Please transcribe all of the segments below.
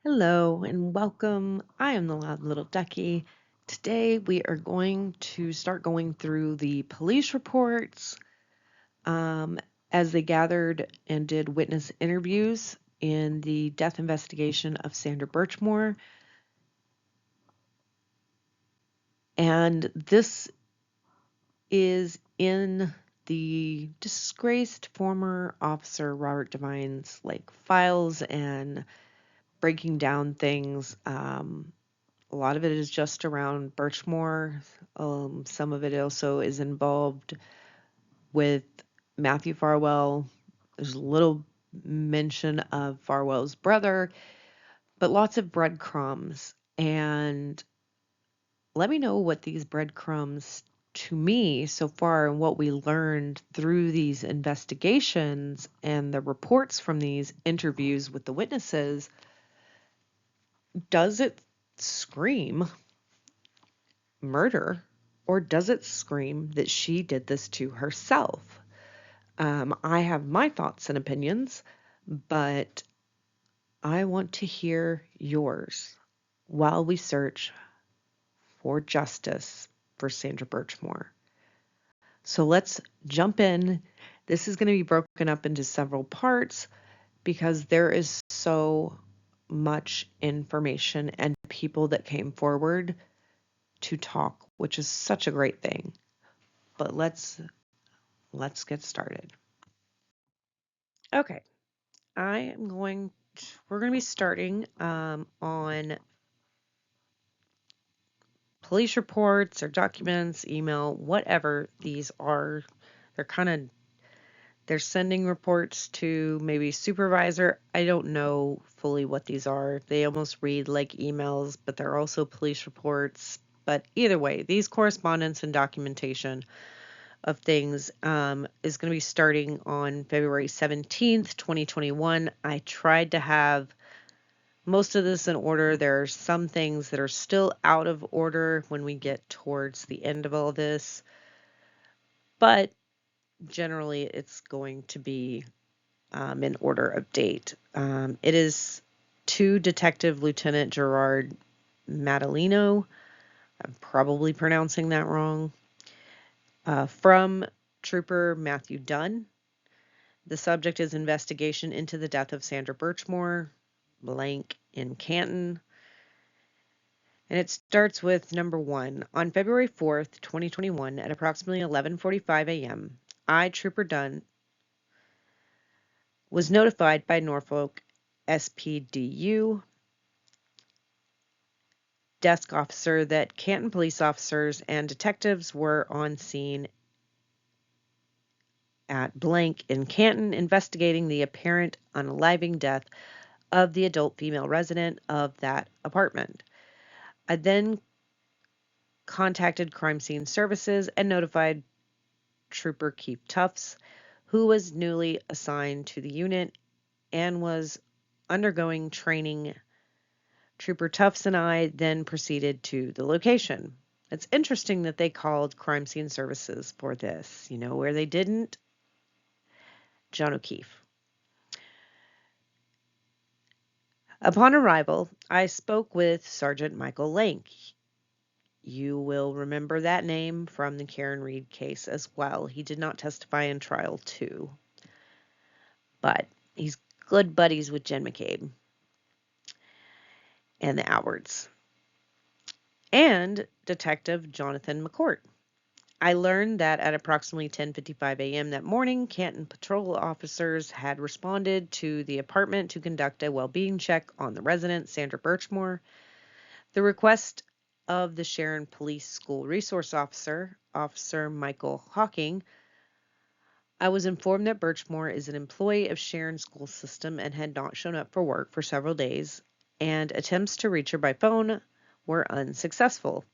Hello and welcome. I am the Loud Little Ducky. Today we are going to start going through the police reports um, as they gathered and did witness interviews in the death investigation of Sandra Birchmore. And this is in the disgraced former officer Robert Devine's files and breaking down things. A lot of it is just around Birchmore. Some of it also is involved with Matthew Farwell. There's a little mention of Farwell's brother, but lots of breadcrumbs. And let me know what these breadcrumbs to me so far and what we learned through these investigations and the reports from these interviews with the witnesses. Does it scream murder, or does it scream that she did this to herself? I have my thoughts and opinions, but I want to hear yours while we search for justice for Sandra Birchmore. So let's jump in. This is going to be broken up into several parts because there is so much information and people that came forward to talk, which is such a great thing. But let's get started. Okay, we're going to be starting on police reports or documents, email, whatever these are. They're kind of, they're sending reports to maybe supervisor. I don't know fully what these are. They almost read like emails, but they're also police reports. But either way, these correspondence and documentation of things is going to be starting on February 17th, 2021. I tried to have most of this in order. There are some things that are still out of order when we get towards the end of all this, but generally it's going to be in order of date. It is to Detective Lieutenant Gerard Madalino. I'm probably pronouncing that wrong. From Trooper Matthew Dunn. The subject is investigation into the death of Sandra Birchmore, blank, in Canton. And it starts with number 1. On February 4th, 2021, at approximately 11:45 a.m., I, Trooper Dunn, was notified by Norfolk SPDU desk officer that Canton police officers and detectives were on scene at blank in Canton investigating the apparent unaliving death of the adult female resident of that apartment. I then contacted Crime Scene Services and notified Trooper Keith Tufts, who was newly assigned to the unit and was undergoing training. Trooper Tufts and I then proceeded to the location. It's interesting that they called Crime Scene Services for this. You know where they didn't? John O'Keefe. Upon arrival, I spoke with Sergeant Michael Lank. You will remember that name from the Karen Reed case as well. He did not testify in trial too, but he's good buddies with Jen McCabe and the Alwards. And Detective Jonathan McCourt. I learned that at approximately 10:55 a.m. that morning, Canton patrol officers had responded to the apartment to conduct a well-being check on the resident, Sandra Birchmore. The request of the Sharon Police School Resource Officer, Officer Michael Hawking, I was informed that Birchmore is an employee of Sharon School System and had not shown up for work for several days, and attempts to reach her by phone were unsuccessful.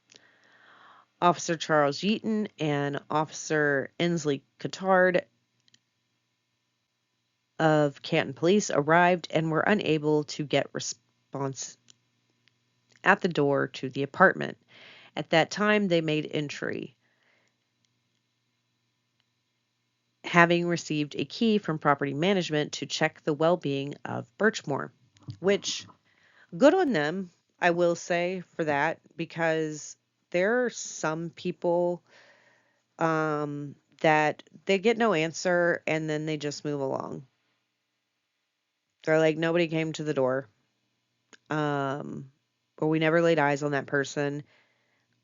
Officer Charles Yeaton and Officer Inslee Cotard of Canton Police arrived and were unable to get response at the door to the apartment. At that time, they made entry, having received a key from property management to check the well-being of Birchmore, which Good on them, I will say, for that, because there are some people that they get no answer and then they just move along. They're like, nobody came to the door. Um, or we never laid eyes on that person.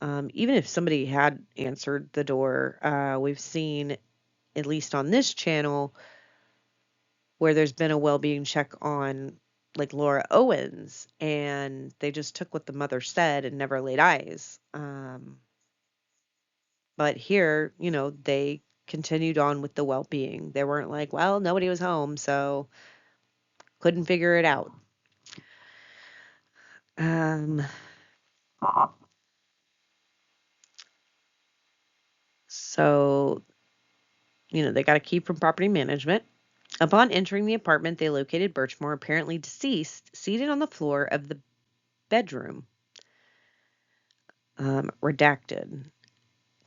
Even if somebody had answered the door, we've seen, at least on this channel, where there's been a well-being check on like Laura Owens, and they just took what the mother said and never laid eyes. But here, they continued on with the well-being. They weren't like, well, nobody was home, so couldn't figure it out. Um, so, they got a key from property management. Upon entering the apartment, they located Birchmore, apparently deceased, seated on the floor of the bedroom. Redacted.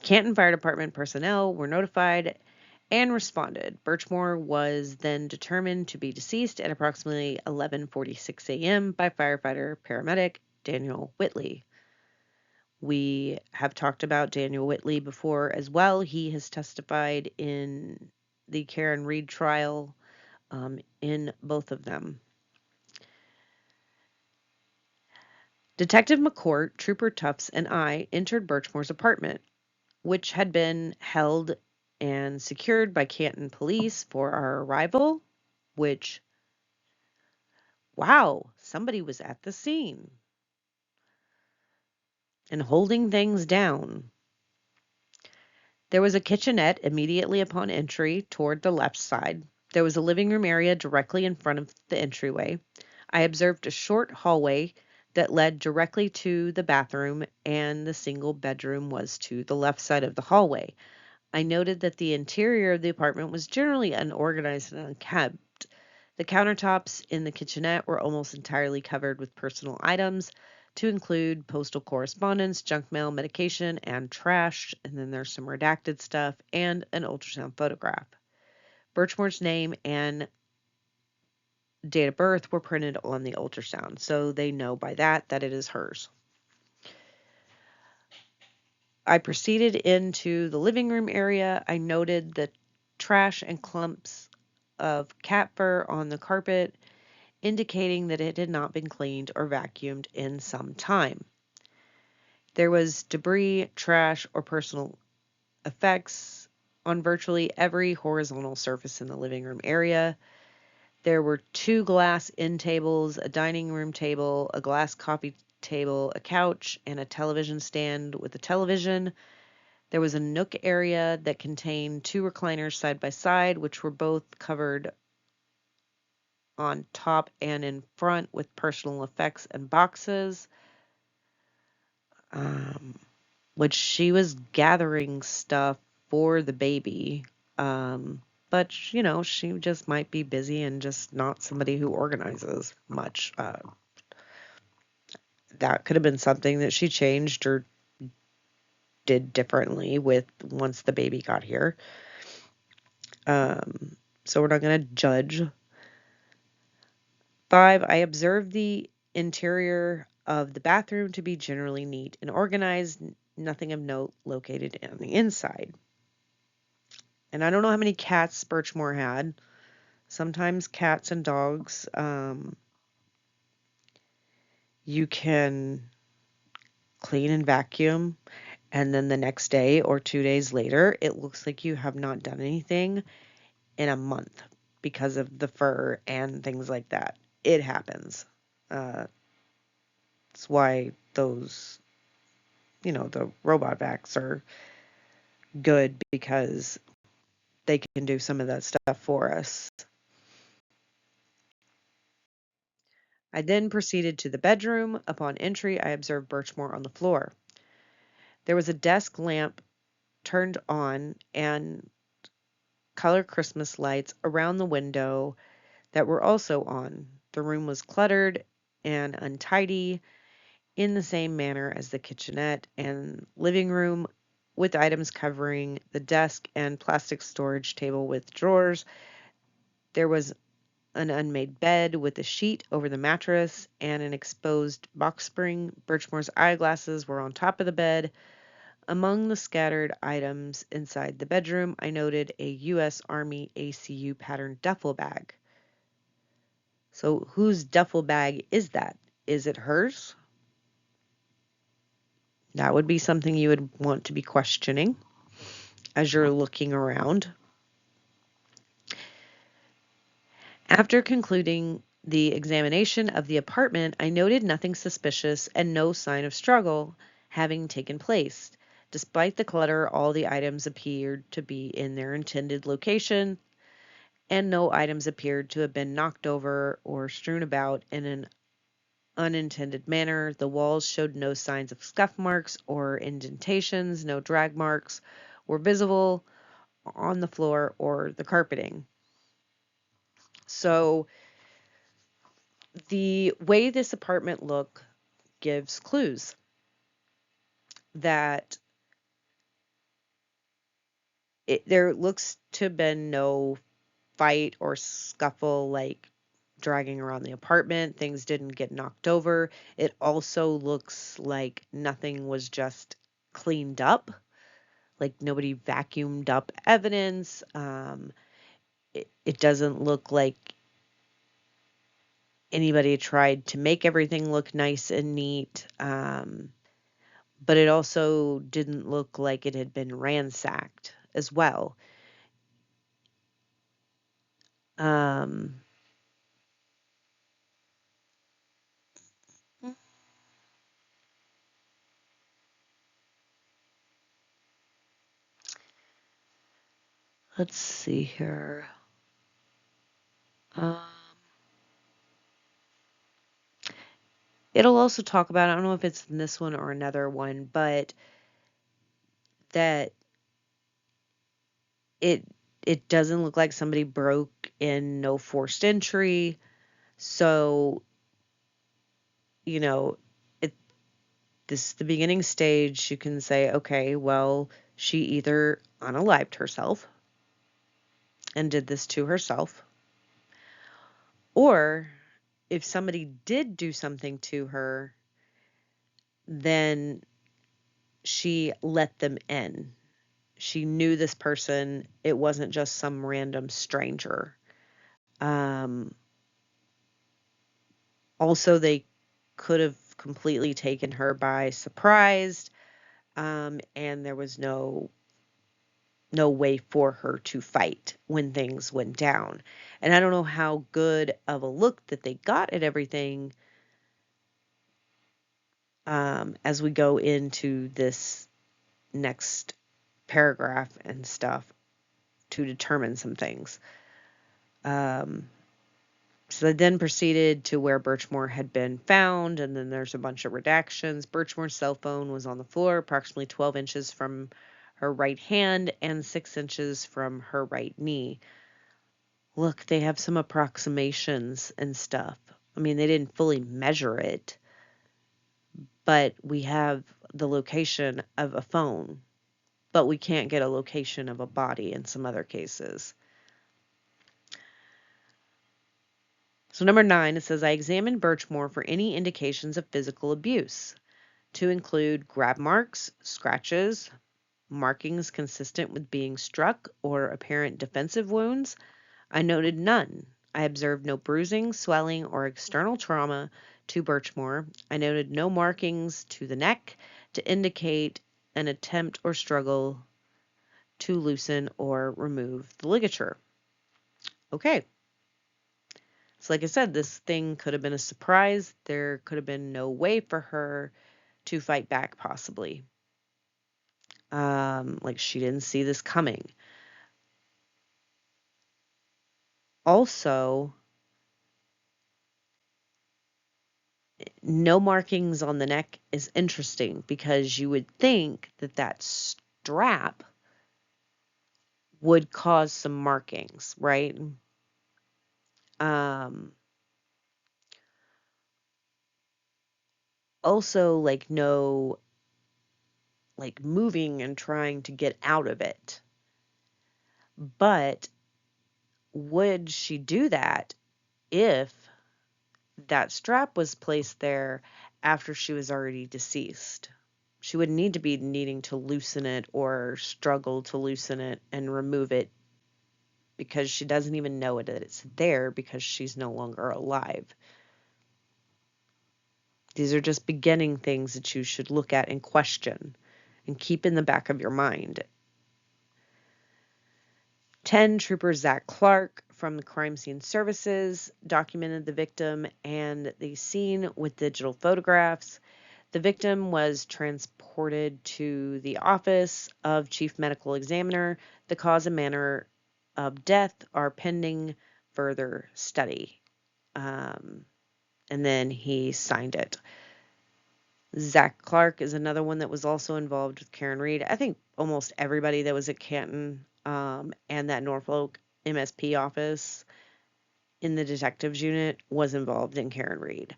Canton Fire Department personnel were notified and responded. Birchmore was then determined to be deceased at approximately 11:46 a.m. by firefighter paramedic Daniel Whitley. We have talked about Daniel Whitley before as well. He has testified in the Karen Reed trial, in both of them. Detective McCourt, Trooper Tufts, and I entered Birchmore's apartment, which had been held and secured by Canton police for our arrival, which, wow, somebody was at the scene and holding things down. There was a kitchenette immediately upon entry toward the left side. There was a living room area directly in front of the entryway. I observed a short hallway that led directly to the bathroom, and the single bedroom was to the left side of the hallway. I noted that the interior of the apartment was generally unorganized and unkempt. The countertops in the kitchenette were almost entirely covered with personal items, to include postal correspondence, junk mail, medication, and trash. And then there's some redacted stuff and an ultrasound photograph. Birchmore's name and date of birth were printed on the ultrasound, so they know by that it is hers. I proceeded into the living room area. I noted the trash and clumps of cat fur on the carpet, indicating that it had not been cleaned or vacuumed in some time. There was debris, trash, or personal effects on virtually every horizontal surface in the living room area. There were 2 glass end tables, a dining room table, a glass coffee table, a couch, and a television stand with a television. There was a nook area that contained 2 recliners side by side, which were both covered on top and in front with personal effects and boxes, which she was gathering stuff for the baby. But, she just might be busy and just not somebody who organizes much. That could have been something that she changed or did differently with once the baby got here. So we're not going to judge. 5, I observed the interior of the bathroom to be generally neat and organized, nothing of note located on the inside. And I don't know how many cats Birchmore had. Sometimes cats and dogs, you can clean and vacuum, and then the next day or 2 days later, it looks like you have not done anything in a month because of the fur and things like that. It happens. That's why those, the robot vacs are good, because they can do some of that stuff for us. I then proceeded to the bedroom. Upon entry, I observed Birchmore on the floor. There was a desk lamp turned on and color Christmas lights around the window that were also on. The room was cluttered and untidy in the same manner as the kitchenette and living room, with items covering the desk and plastic storage table with drawers. There was an unmade bed with a sheet over the mattress and an exposed box spring. Birchmore's eyeglasses were on top of the bed. Among the scattered items inside the bedroom, I noted a U.S. Army ACU pattern duffel bag. So, whose duffel bag is that? Is it hers? That would be something you would want to be questioning as you're looking around. After concluding the examination of the apartment, I noted nothing suspicious and no sign of struggle having taken place. Despite the clutter, all the items appeared to be in their intended location, and no items appeared to have been knocked over or strewn about in an unintended manner. The walls showed no signs of scuff marks or indentations, no drag marks were visible on the floor or the carpeting. So, the way this apartment looked gives clues that there looks to have been no fight or scuffle like dragging around the apartment. Things didn't get knocked over. It also looks like nothing was just cleaned up, like nobody vacuumed up evidence. It doesn't look like anybody tried to make everything look nice and neat. But it also didn't look like it had been ransacked as well. Um, let's see here. Um, it'll also talk about, I don't know if it's in this one or another one, but that it it doesn't look like somebody broke in, no forced entry. So, you know, it this is the beginning stage. You can say, okay, well, she either unalived herself and did this to herself, or if somebody did do something to her, then she let them in. She knew this person. It wasn't just some random stranger. Um, Also, they could have completely taken her by surprise, and there was no way for her to fight when things went down. And I don't know how good of a look that they got at everything as we go into this next paragraph and stuff to determine some things. So they then proceeded to where Birchmore had been found, and then there's a bunch of redactions. Birchmore's cell phone was on the floor, approximately 12 inches from her right hand and 6 inches from her right knee. Look, they have some approximations and stuff. I mean, they didn't fully measure it, but we have the location of a phone, but we can't get a location of a body in some other cases. So number 9, it says, I examined Birchmore for any indications of physical abuse, to include grab marks, scratches, markings consistent with being struck, or apparent defensive wounds. I noted none. I observed no bruising, swelling, or external trauma to Birchmore. I noted no markings to the neck to indicate an attempt or struggle to loosen or remove the ligature. Okay. So like I said, this thing could have been a surprise. There could have been no way for her to fight back, possibly. Like she didn't see this coming. Also, no markings on the neck is interesting because you would think that that strap would cause some markings, right? Um, Also, like no, like moving and trying to get out of it. But would she do that if that strap was placed there after she was already deceased. She wouldn't need to be needing to loosen it or struggle to loosen it and remove it because she doesn't even know that it's there because she's no longer alive. These are just beginning things that you should look at and question and keep in the back of your mind. 10, Trooper Zach Clark from the Crime Scene Services documented the victim and the scene with digital photographs. The victim was transported to the office of Chief Medical Examiner. The cause and manner of death are pending further study. And then he signed it. Zach Clark is another one that was also involved with Karen Reed. I think almost everybody that was at Canton and that Norfolk MSP office in the detectives unit was involved in Karen Reed.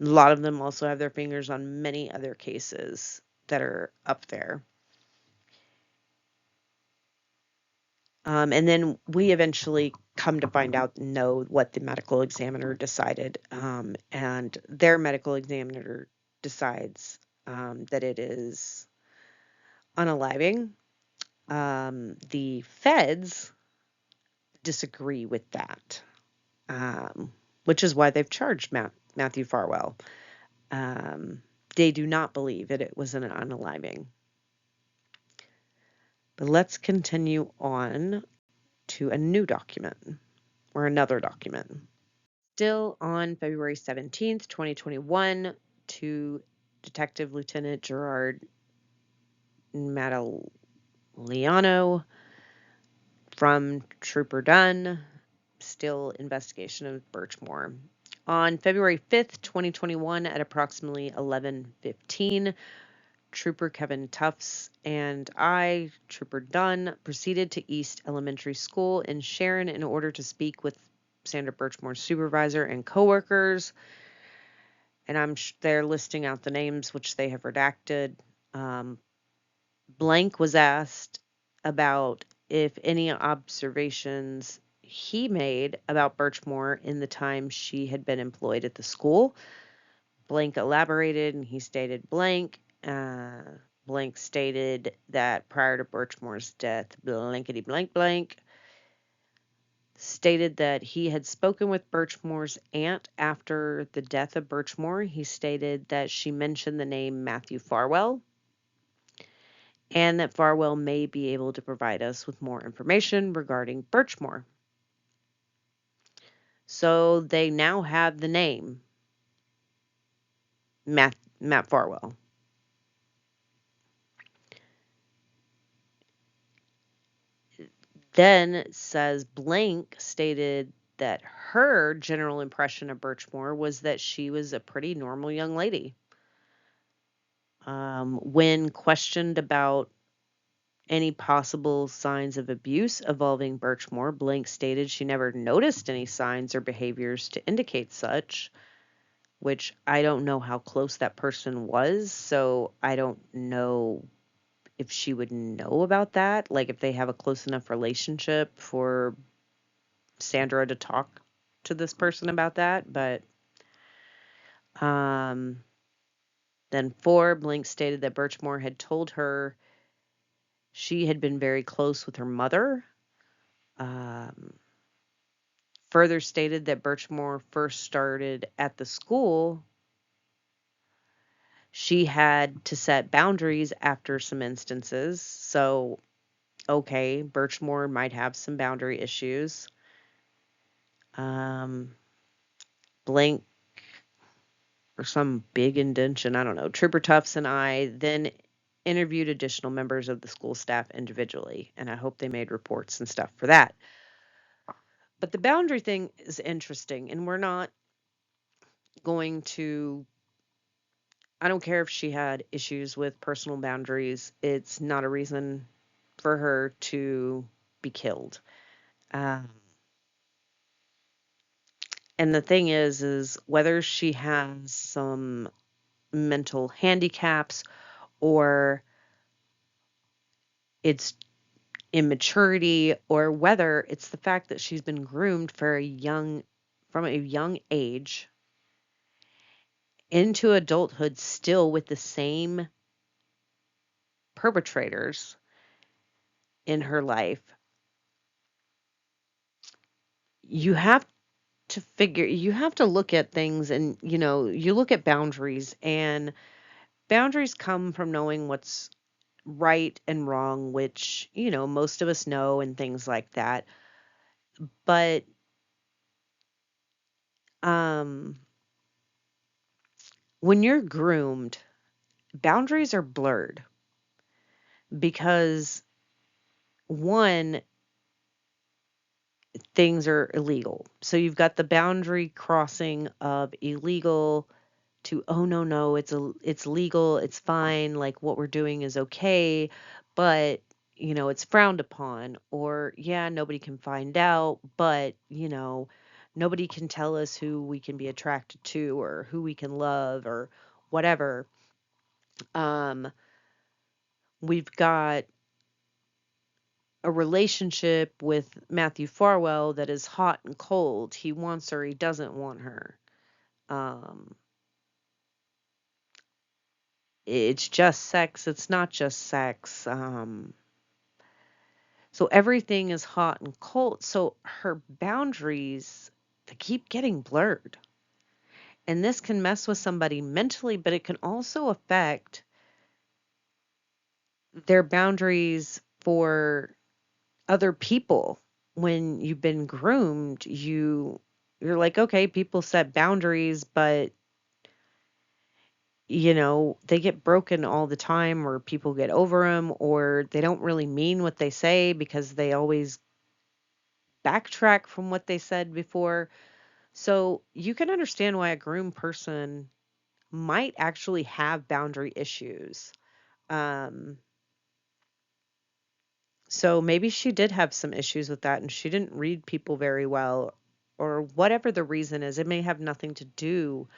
A lot of them also have their fingers on many other cases that are up there. And then we eventually come to find out, know what the medical examiner decided. And their medical examiner decides that it is unaliving. The feds disagree with that, which is why they've charged Matthew Farwell. They do not believe that it was an unaliving. But let's continue on to a new document or another document. Still on February 17th, 2021, to Detective Lieutenant Gerard Madaliano from Trooper Dunn, still investigation of Birchmore. On February 5th, 2021, at approximately 11:15, Trooper Kevin Tufts and I, Trooper Dunn, proceeded to East Elementary School in Sharon in order to speak with Sandra Birchmore's supervisor and coworkers. And they're listing out the names, which they have redacted. Blank was asked about if any observations he made about Birchmore in the time she had been employed at the school. Blank elaborated and he stated blank. Blank stated that prior to Birchmore's death, blankety blank blank, stated that he had spoken with Birchmore's aunt after the death of Birchmore. He stated that she mentioned the name Matthew Farwell and that Farwell may be able to provide us with more information regarding Birchmore. So they now have the name Matt Farwell. Then it says Blank stated that her general impression of Birchmore was that she was a pretty normal young lady. When questioned about any possible signs of abuse involving Birchmore, Blank stated she never noticed any signs or behaviors to indicate such, which I don't know how close that person was, so I don't know if she would know about that, like if they have a close enough relationship for Sandra to talk to this person about that. But then 4, Blank stated that Birchmore had told her she had been very close with her mother. Further stated that Birchmore first started at the school. She had to set boundaries after some instances. So, okay, Birchmore might have some boundary issues. Blank or some big indention, I don't know. Trooper Tufts and I then interviewed additional members of the school staff individually, and I hope they made reports and stuff for that. But the boundary thing is interesting, and we're not going to, I don't care if she had issues with personal boundaries. It's not a reason for her to be killed. And the thing is whether she has some mental handicaps or it's immaturity or whether it's the fact that she's been groomed for a young from a young age into adulthood still with the same perpetrators in her life, you have you have to look at things, and you look at boundaries, and boundaries come from knowing what's right and wrong, which, most of us know and things like that. But um when you're groomed, boundaries are blurred because one, things are illegal. So you've got the boundary crossing of illegal to, oh no no, it's legal, it's fine, like what we're doing is okay, but it's frowned upon, or yeah, nobody can find out, but nobody can tell us who we can be attracted to or who we can love or whatever. um we've got a relationship with Matthew Farwell that is hot and cold. He wants her, he doesn't want her. um it's just sex, it's not just sex. So everything is hot and cold. So her boundaries, they keep getting blurred. And this can mess with somebody mentally, but it can also affect their boundaries for other people. When you've been groomed, you're like, okay, people set boundaries, but they get broken all the time, or people get over them, or they don't really mean what they say because they always backtrack from what they said before. So you can understand why a groomed person might actually have boundary issues. Um, so maybe she did have some issues with that and she didn't read people very well, or whatever the reason is. It may have nothing to do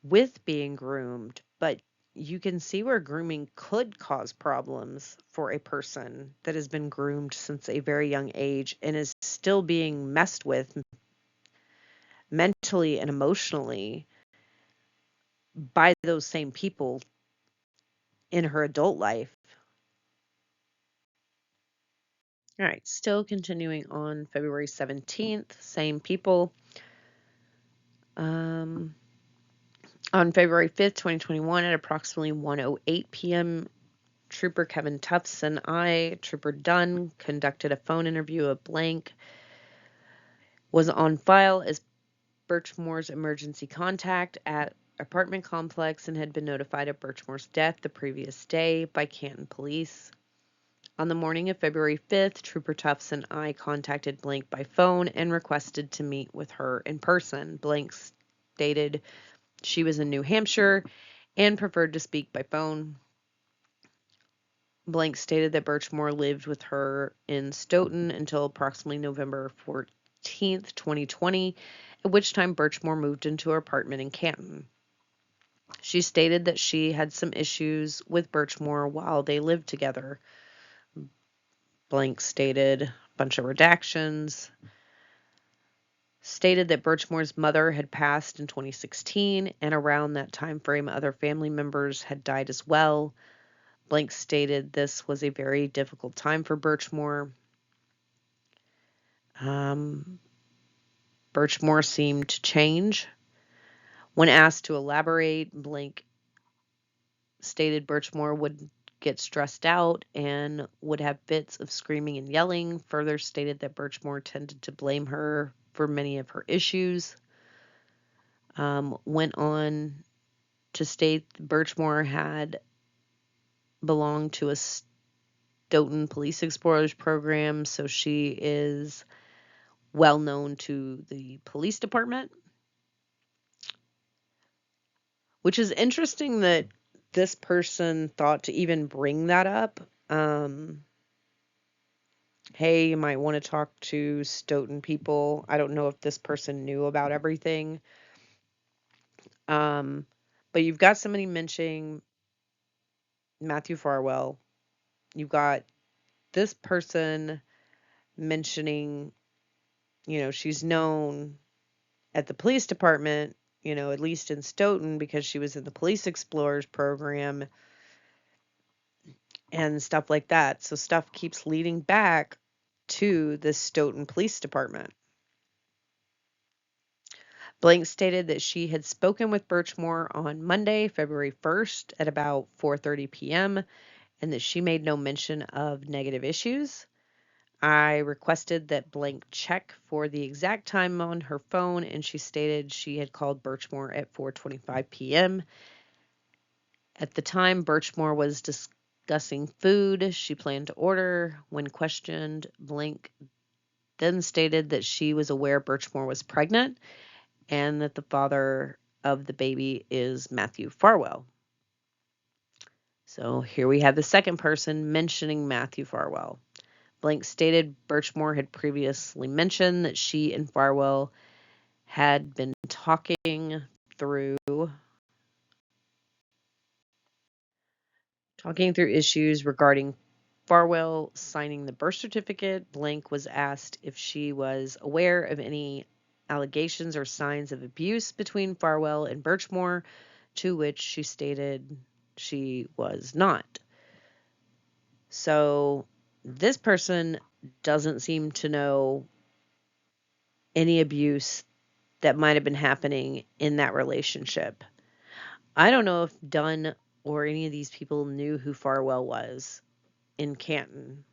with being groomed, but you can see where grooming could cause problems for a person that has been groomed since a very young age and is still being messed with mentally and emotionally by those same people in her adult life. All right, still continuing on February 17th, same people. Um, on February 5th, 2021, at approximately 1:08 p.m., Trooper Kevin Tufts and Trooper Dunn, conducted a phone interview of Blank, was on file as Birchmore's emergency contact at apartment complex and had been notified of Birchmore's death the previous day by Canton police. On the morning of February 5th, Trooper Tufts and I contacted Blank by phone and requested to meet with her in person. Blank stated she was in New Hampshire and preferred to speak by phone. Blank stated that Birchmore lived with her in Stoughton until approximately November 14th, 2020, at which time Birchmore moved into her apartment in Canton. She stated that she had some issues with Birchmore while they lived together. Blank stated a bunch of redactions. Stated that Birchmore's mother had passed in 2016, and around that time frame, other family members had died as well. Blank stated this was a very difficult time for Birchmore. Um, Birchmore seemed to change. When asked to elaborate, Blank stated Birchmore would get stressed out and would have fits of screaming and yelling. Further stated that Birchmore tended to blame her for many of her issues. Went on to state Birchmore had belonged to a Stoughton Police Explorers program, so she is well known to the police department. Which is interesting that this person thought to even bring that up. Hey, you might want to talk to Stoughton people. I don't know if this person knew about everything. Um, but you've got somebody mentioning Matthew Farwell. You've got this person mentioning, she's known at the police department, at least in Stoughton, because she was in the Police Explorers program and stuff like that. So stuff keeps leading back to the Stoughton Police Department. Blank stated that she had spoken with Birchmore on Monday, February 1st at about 4:30 p.m. and that she made no mention of negative issues. I requested that Blank check for the exact time on her phone, and she stated she had called Birchmore at 4:25 p.m. At the time, Birchmore was discussing food she planned to order. When questioned, Blank then stated that she was aware Birchmore was pregnant and that the father of the baby is Matthew Farwell. So here we have the second person mentioning Matthew Farwell. Blank stated Birchmore had previously mentioned that she and Farwell had been through talking through issues regarding Farwell signing the birth certificate. Blank was asked if she was aware of any allegations or signs of abuse between Farwell and Birchmore, to which she stated she was not. So this person doesn't seem to know any abuse that might have been happening in that relationship. I don't know if Dunn or any of these people knew who Farwell was in Canton.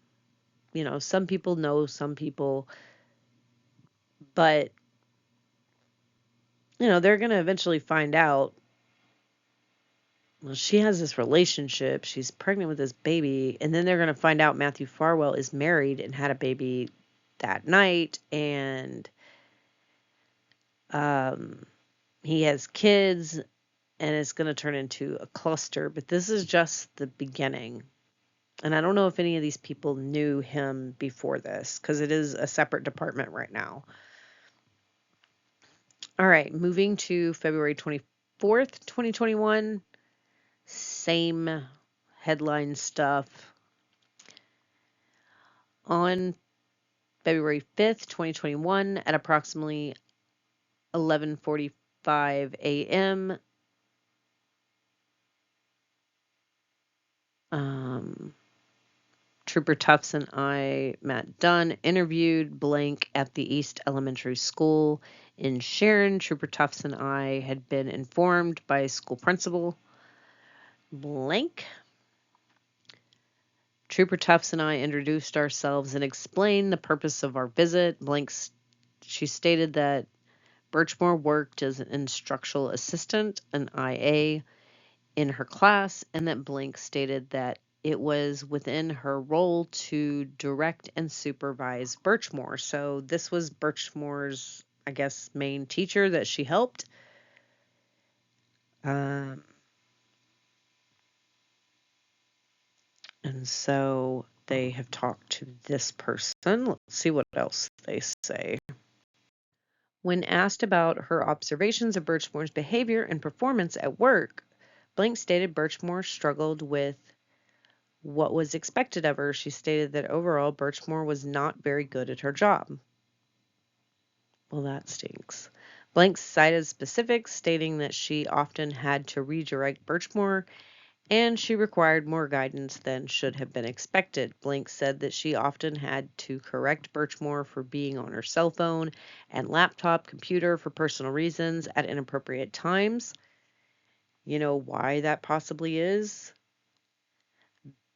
Some people know, some people, but, they're going to eventually find out. Well, she has this relationship, she's pregnant with this baby, and then they're going to find out Matthew Farwell is married and had a baby that night, and he has kids, and it's going to turn into a cluster. But this is just the beginning. And I don't know if any of these people knew him before this, because it is a separate department right now. All right, moving to February 24th, 2021. Same headline stuff. On February 5th, 2021, at approximately 11:45 a.m., Trooper Tufts and I, Matt Dunn, interviewed Blank at the East Elementary School in Sharon. Trooper Tufts and I had been informed by school principal Blank. Trooper Tufts and I introduced ourselves and explained the purpose of our visit. She stated that Birchmore worked as an instructional assistant, an IA, in her class, and that Blank stated that it was within her role to direct and supervise Birchmore. So this was Birchmore's, I guess, main teacher that she helped. And so they have talked to this person. Let's see what else they say. When asked about her observations of Birchmore's behavior and performance at work, Blank stated Birchmore struggled with what was expected of her. She stated that overall Birchmore was not very good at her job. Well, that stinks. Blank cited specifics, stating that she often had to redirect Birchmore and she required more guidance than should have been expected. Blank said that she often had to correct Birchmore for being on her cell phone and laptop computer for personal reasons at inappropriate times. You know why that possibly is?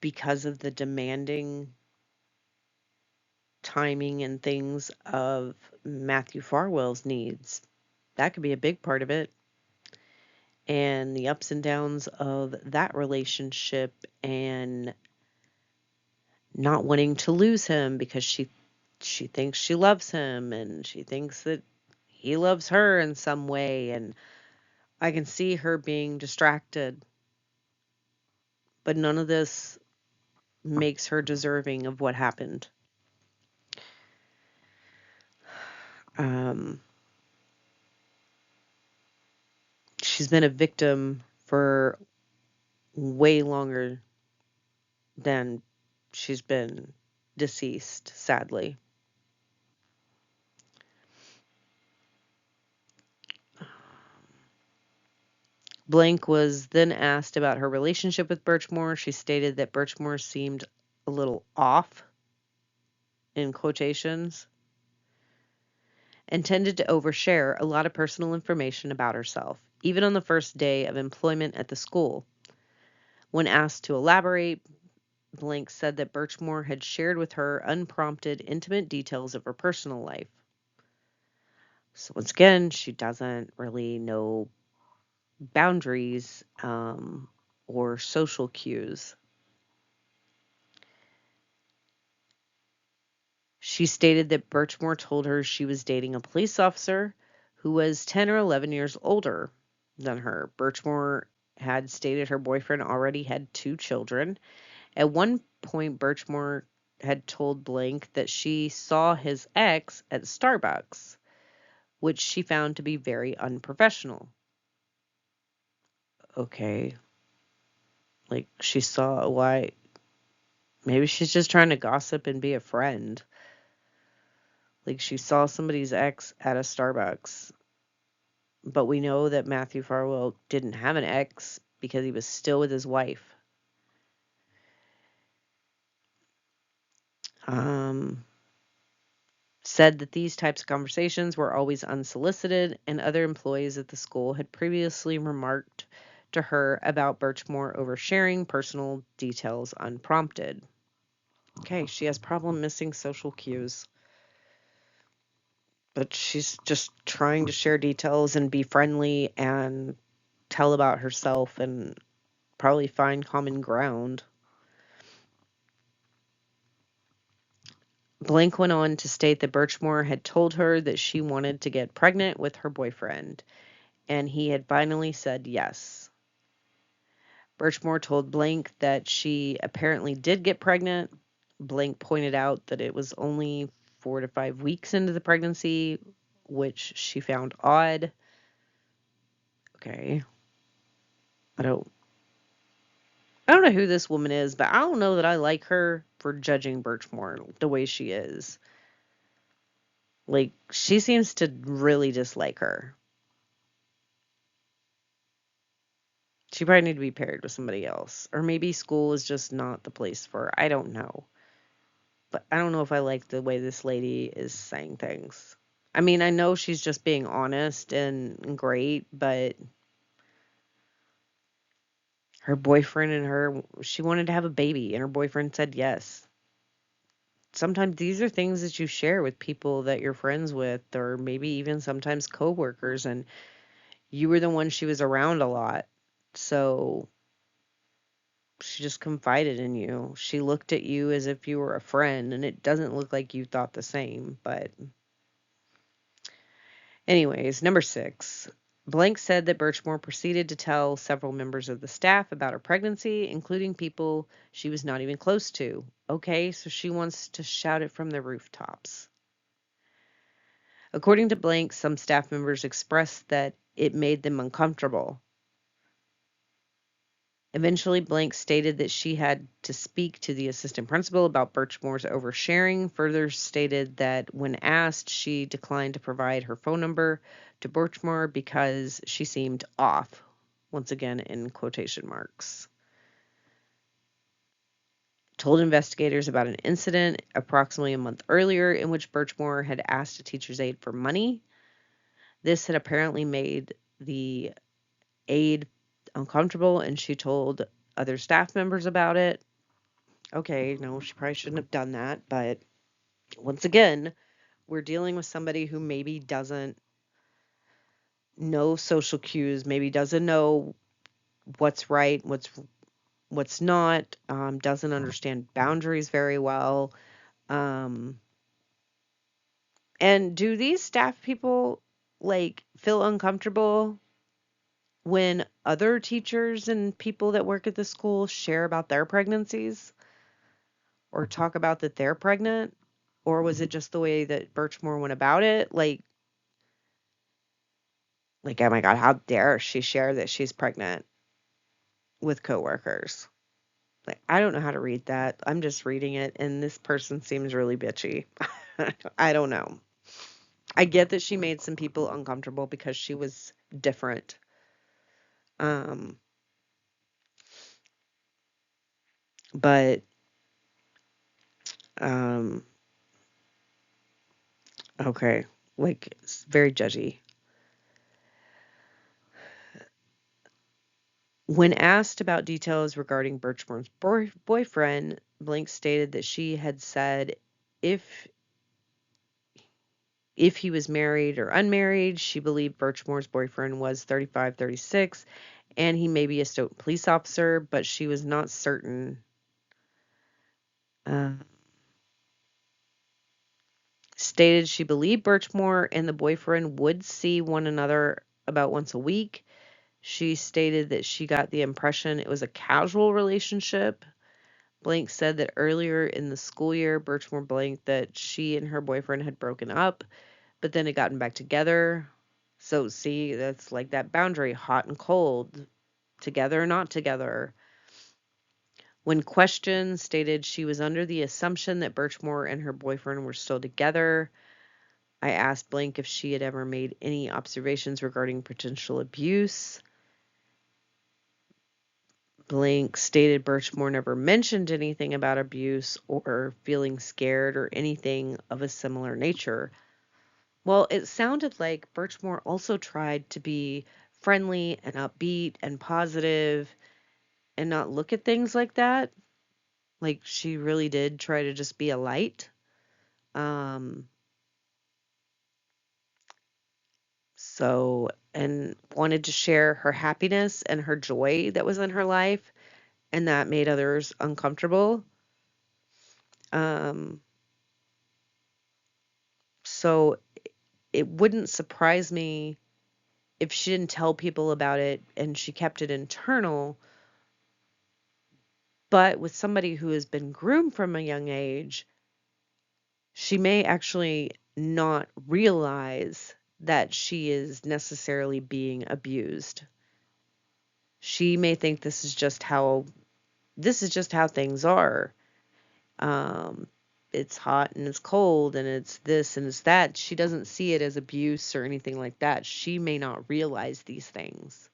Because of the demanding timing and things of Matthew Farwell's needs. That could be a big part of it. And the ups and downs of that relationship and not wanting to lose him because she thinks she loves him and she thinks that he loves her in some way, and I can see her being distracted. But none of this makes her deserving of what happened. She's been a victim for way longer than she's been deceased, sadly. Blank was then asked about her relationship with Birchmore. She stated that Birchmore seemed a little off, in quotations, and tended to overshare a lot of personal information about herself, even on the first day of employment at the school. When asked to elaborate, Blank said that Birchmore had shared with her unprompted, intimate details of her personal life. So, once again, she doesn't really know boundaries or social cues. She stated that Birchmore told her she was dating a police officer who was 10 or 11 years older than her. Birchmore had stated her boyfriend already had 2 children. At one point, Birchmore had told Blank that she saw his ex at Starbucks, which she found to be very unprofessional. Okay, like she saw why. Maybe she's just trying to gossip and be a friend. Like she saw somebody's ex at a Starbucks. But we know that Matthew Farwell didn't have an ex because he was still with his wife. Um, Said that these types of conversations were always unsolicited, and other employees at the school had previously remarked to her about Birchmore oversharing personal details unprompted. Okay, she has problem missing social cues, but she's just trying to share details and be friendly and tell about herself and probably find common ground. Blank went on to state that Birchmore had told her that she wanted to get pregnant with her boyfriend, and he had finally said yes. Birchmore told Blank that she apparently did get pregnant. Blank pointed out that it was only 4 to 5 weeks into the pregnancy, which she found odd. Okay. I don't I don't know who this woman is, but I don't know that I like her for judging Birchmore the way she is. Like, she seems to really dislike her. She probably need to be paired with somebody else. Or maybe school is just not the place for her. I don't know. But I don't know if I like the way this lady is saying things. I mean, I know she's just being honest and great, but her boyfriend and her, she wanted to have a baby, and her boyfriend said yes. Sometimes these are things that you share with people that you're friends with, or maybe even sometimes coworkers, and you were the one she was around a lot. So she just confided in you. She looked at you as if you were a friend, and it doesn't look like you thought the same. But, anyways, number 6. Blank said that Birchmore proceeded to tell several members of the staff about her pregnancy, including people she was not even close to. Okay, so she wants to shout it from the rooftops. According to Blank, some staff members expressed that it made them uncomfortable. Eventually, Blank stated that she had to speak to the assistant principal about Birchmore's oversharing. Further stated that when asked, she declined to provide her phone number to Birchmore because she seemed off. Once again, in quotation marks. Told investigators about an incident approximately a month earlier in which Birchmore had asked a teacher's aide for money. This had apparently made the aide uncomfortable, and she told other staff members about it. Okay, no, she probably shouldn't have done that, but once again, we're dealing with somebody who maybe doesn't know social cues, maybe doesn't know what's right, what's not, doesn't understand boundaries very well. Um, and do these staff people like feel uncomfortable when other teachers and people that work at the school share about their pregnancies or talk about that they're pregnant? Or was it just the way that Birchmore went about it? Like, oh my God, how dare she share that she's pregnant with coworkers? Like, I don't know how to read that. I'm just reading it, and this person seems really bitchy. I don't know. I get that she made some people uncomfortable because she was different. Um, but um, okay, like it's very judgy. When asked about details regarding Birchmore's boyfriend, Blank stated that she had said if if he was married or unmarried, she believed Birchmore's boyfriend was 35, 36, and he may be a Stoughton police officer, but she was not certain. Uh, Stated she believed Birchmore and the boyfriend would see one another about once a week. She stated that she got the impression it was a casual relationship. Blank said that earlier in the school year, Birchmore blanked that she and her boyfriend had broken up, but then had gotten back together. So, see, that's like that boundary, hot and cold, together or not together. When questioned, stated she was under the assumption that Birchmore and her boyfriend were still together. I asked Blank if she had ever made any observations regarding potential abuse. Blank stated Birchmore never mentioned anything about abuse or feeling scared or anything of a similar nature. Well, it sounded like Birchmore also tried to be friendly and upbeat and positive and not look at things like that. Like she really did try to just be a light. Um, and wanted to share her happiness and her joy that was in her life, and that made others uncomfortable. Um, so it wouldn't surprise me if she didn't tell people about it and she kept it internal. But with somebody who has been groomed from a young age, she may actually not realize that she is necessarily being abused. She may think this is just how things are. Um, it's hot and it's cold and it's this and it's that. She doesn't see it as abuse or anything like that. She may not realize these things.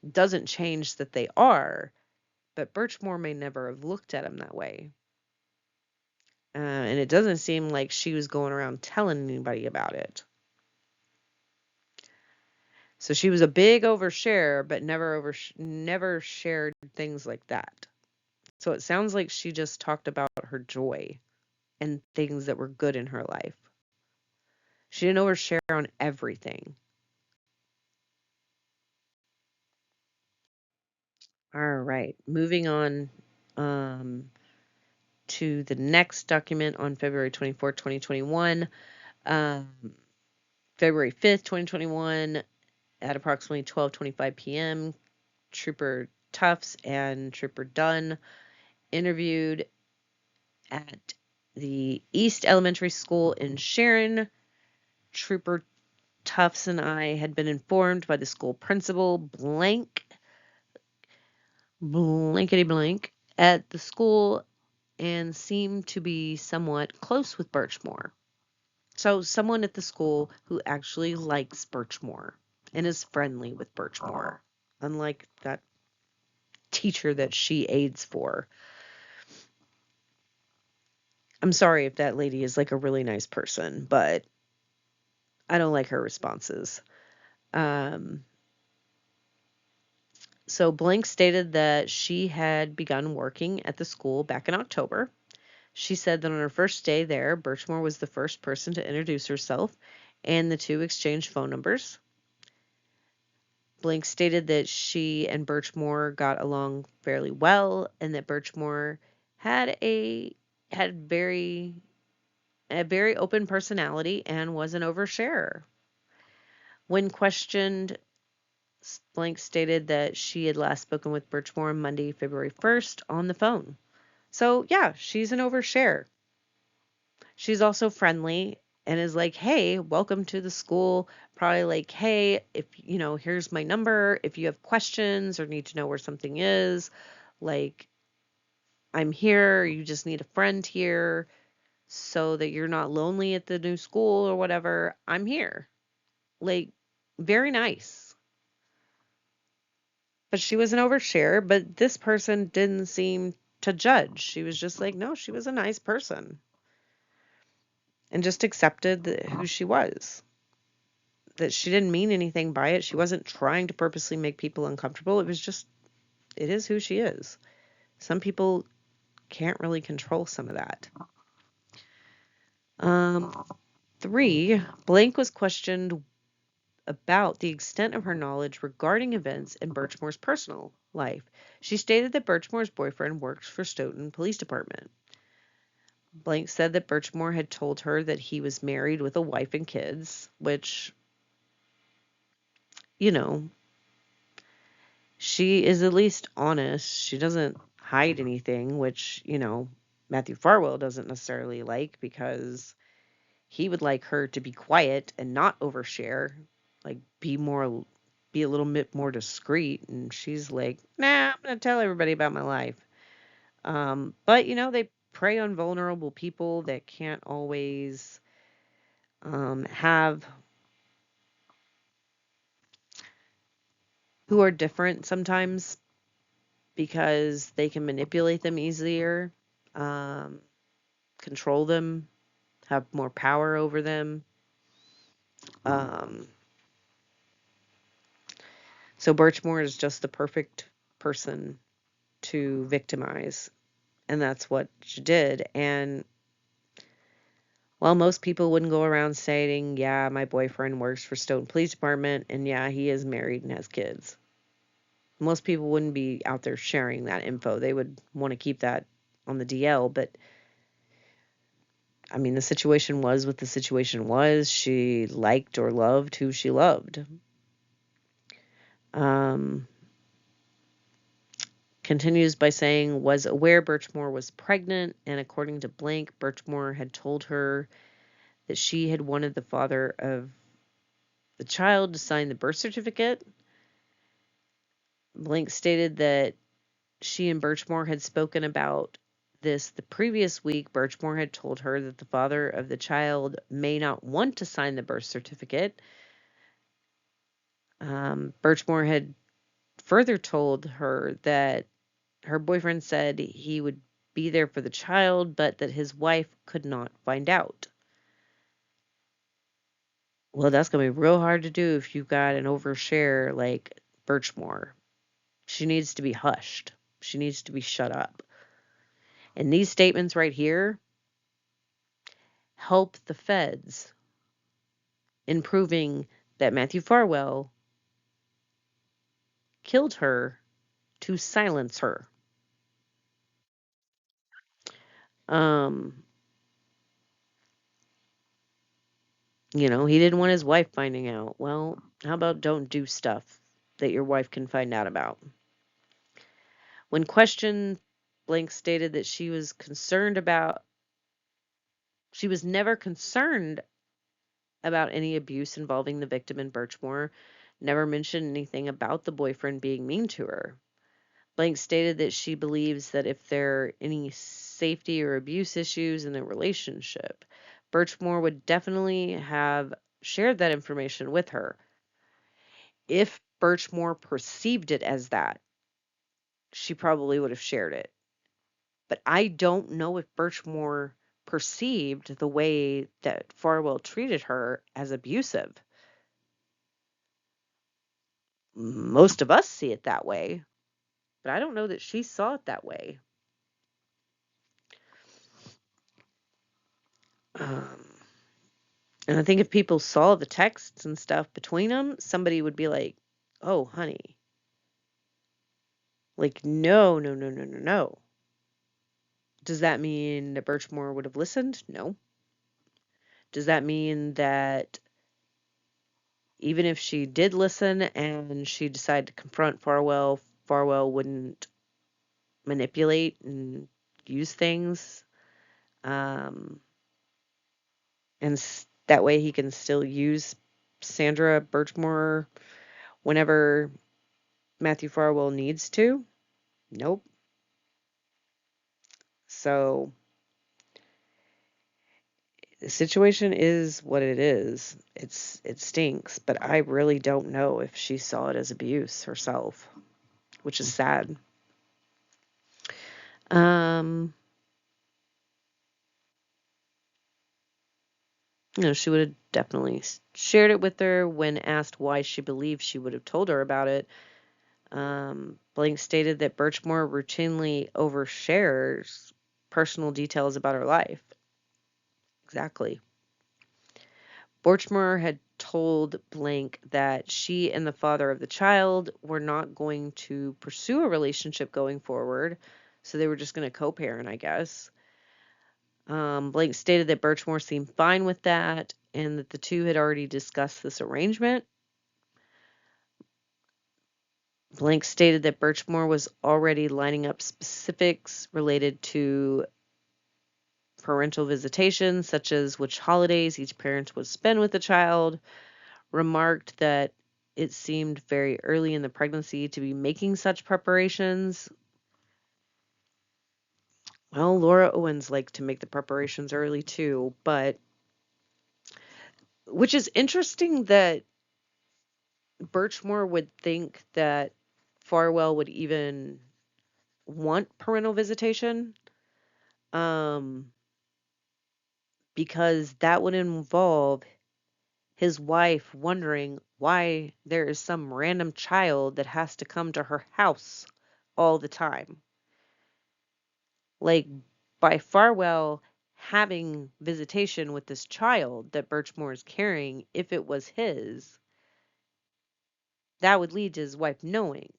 Doesn't change that they are, but Birchmore may never have looked at him that way. And it doesn't seem like she was going around telling anybody about it. So she was a big overshare, but never shared things like that. So it sounds like she just talked about her joy and things that were good in her life. She didn't overshare on everything. All right, moving on um, to the next document on February 24th, 2021. Um, February 5th, 2021, at approximately 12:25 p.m., Trooper Tufts and Trooper Dunn interviewed at the East Elementary School in Sharon. Trooper Tufts and I had been informed by the school principal, blankety blank, at the school and seemed to be somewhat close with Birchmore. So, someone at the school who actually likes Birchmore and is friendly with Birchmore, unlike that teacher that she aides for. I'm sorry if that lady is like a really nice person, but I don't like her responses. Um, so Blank stated that she had begun working at the school back in October. She said that on her first day there, Birchmore was the first person to introduce herself, and the two exchanged phone numbers. Blank stated that she and Birchmore got along fairly well, and that Birchmore had had a very open personality and was an oversharer. When questioned, Blank stated that she had last spoken with Birchmore on Monday, February 1st on the phone. So, yeah, she's an overshare. She's also friendly and is like, hey, welcome to the school. Probably like, hey, if here's my number. If you have questions or need to know where something is, like, I'm here. You just need a friend here so that you're not lonely at the new school or whatever. I'm here. Like, very nice. But she was an overshare, but this person didn't seem to judge. She was just like, no, she was a nice person and just accepted who she was. That she didn't mean anything by it. She wasn't trying to purposely make people uncomfortable. It was just, it is who she is. Some people can't really control some of that. Um, 3, Blank was questioned about the extent of her knowledge regarding events in Birchmore's personal life. She stated that Birchmore's boyfriend works for Stoughton Police Department. Blank said that Birchmore had told her that he was married with a wife and kids, which, you know, she is at least honest. She doesn't hide anything, which, Matthew Farwell doesn't necessarily like because he would like her to be quiet and not overshare, like be a little bit more discreet. And she's like, nah, I'm going to tell everybody about my life. But, they prey on vulnerable people that can't always have who are different sometimes because they can manipulate them easier, um, control them, have more power over them. Um, so Birchmore is just the perfect person to victimize, and that's what she did. And while most people wouldn't go around saying, yeah, my boyfriend works for Stoughton Police Department, and yeah, he is married and has kids. Most people wouldn't be out there sharing that info. They would want to keep that on the DL, but I mean, the situation was what the situation was. She liked or loved who she loved. Um, Continues by saying, was aware Birchmore was pregnant, and according to Blank, Birchmore had told her that she had wanted the father of the child to sign the birth certificate. Blank stated that she and Birchmore had spoken about this the previous week. Birchmore had told her that the father of the child may not want to sign the birth certificate. Birchmore had further told her that her boyfriend said he would be there for the child, but that his wife could not find out. Well, that's going to be real hard to do if you've got an overshare like Birchmore. She needs to be hushed. She needs to be shut up. And these statements right here help the feds in proving that Matthew Farwell killed her to silence her. Um, he didn't want his wife finding out. Well, how about don't do stuff that your wife can find out about? When questioned, Blank stated that she was never concerned about any abuse involving the victim in Birchmore, never mentioned anything about the boyfriend being mean to her. Blank stated that she believes that if there are any safety or abuse issues in the relationship, Birchmore would definitely have shared that information with her. If Birchmore perceived it as that, she probably would have shared it. But I don't know if Birchmore perceived the way that Farwell treated her as abusive. Most of us see it that way, but I don't know that she saw it that way. Um, and I think if people saw the texts and stuff between them, somebody would be like, oh, honey. Like, no, no, no, no, no, no. Does that mean that Birchmore would have listened? No. Does that mean that even if she did listen and she decided to confront Farwell, Farwell wouldn't manipulate and use things? Um, and that way he can still use Sandra Birchmore whenever Matthew Farwell needs to? Nope. So the situation is what it is. It stinks, but I really don't know if she saw it as abuse herself. which is sad. Um, she would have definitely shared it with her. When asked why she believed she would have told her about it, Blank stated that Birchmore routinely overshares personal details about her life. Exactly. Birchmore had told Blank that she and the father of the child were not going to pursue a relationship going forward, so they were just going to co-parent, I guess. Blank stated that Birchmore seemed fine with that and that the two had already discussed this arrangement. Blank stated that Birchmore was already lining up specifics related to parental visitation, such as which holidays each parent would spend with the child, remarked that it seemed very early in the pregnancy to be making such preparations. Well, Laura Owens liked to make the preparations early too, but which is interesting that Birchmore would think that Farwell would even want parental visitation, um, because that would involve his wife wondering why there is some random child that has to come to her house all the time. Like, by Farwell having visitation with this child that Birchmore is carrying, if it was his, that would lead to his wife knowing.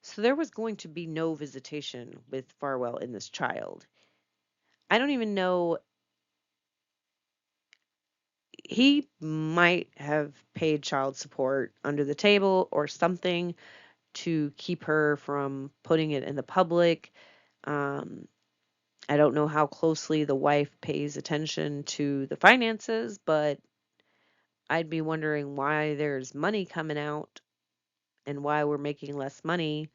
So there was going to be no visitation with Farwell in this child. I don't even know. He might have paid child support under the table or something to keep her from putting it in the public. Um, I don't know how closely the wife pays attention to the finances, but I'd be wondering why there's money coming out and why we're making less money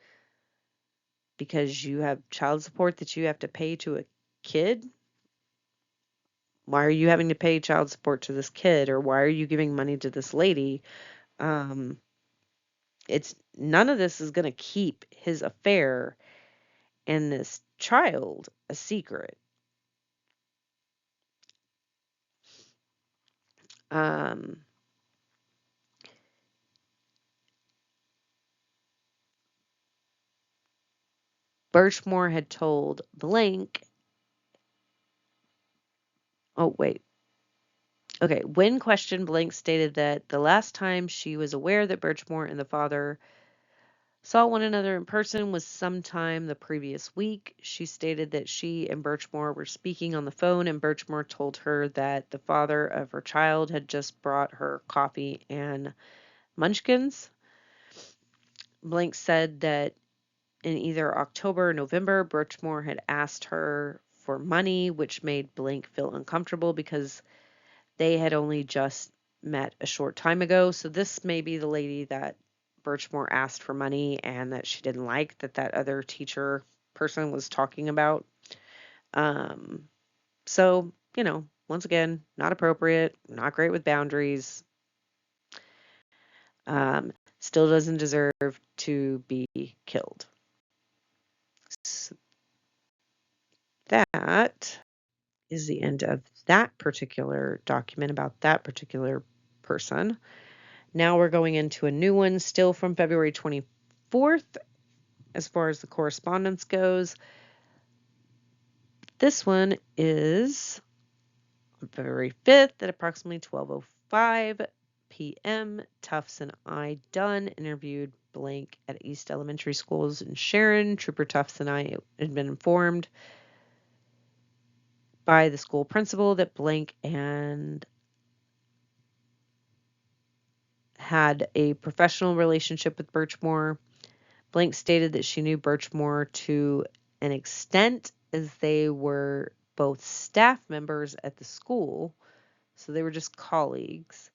because you have child support that you have to pay to a kid. Why are you having to pay child support to this kid, or why are you giving money to this lady? Um, it's none of this is going to keep his affair and this child a secret. Um, Birchmore had told Blank, oh, wait. Okay, when questioned, Blank stated that the last time she was aware that Birchmore and the father saw one another in person was sometime the previous week. She stated that she and Birchmore were speaking on the phone, and Birchmore told her that the father of her child had just brought her coffee and munchkins. Blank said that in either October or November, Birchmore had asked her for money, which made Blank feel uncomfortable because they had only just met a short time ago. So this may be the lady that Birchmore asked for money and that she didn't like that that other teacher person was talking about. Um, so, once again, not appropriate, not great with boundaries. Um, Still doesn't deserve to be killed. So that is the end of that particular document about that particular person. Now we're going into a new one, still from February 24th, as far as the correspondence goes. This one is on February 5th at approximately 12:05 p.m. Tufts and I Dunn interviewed Blank at East Elementary Schools in Sharon. Trooper Tufts and I had been informed by the school principal that Blank and had a professional relationship with Birchmore. Blank stated that she knew Birchmore to an extent as they were both staff members at the school, so they were just colleagues.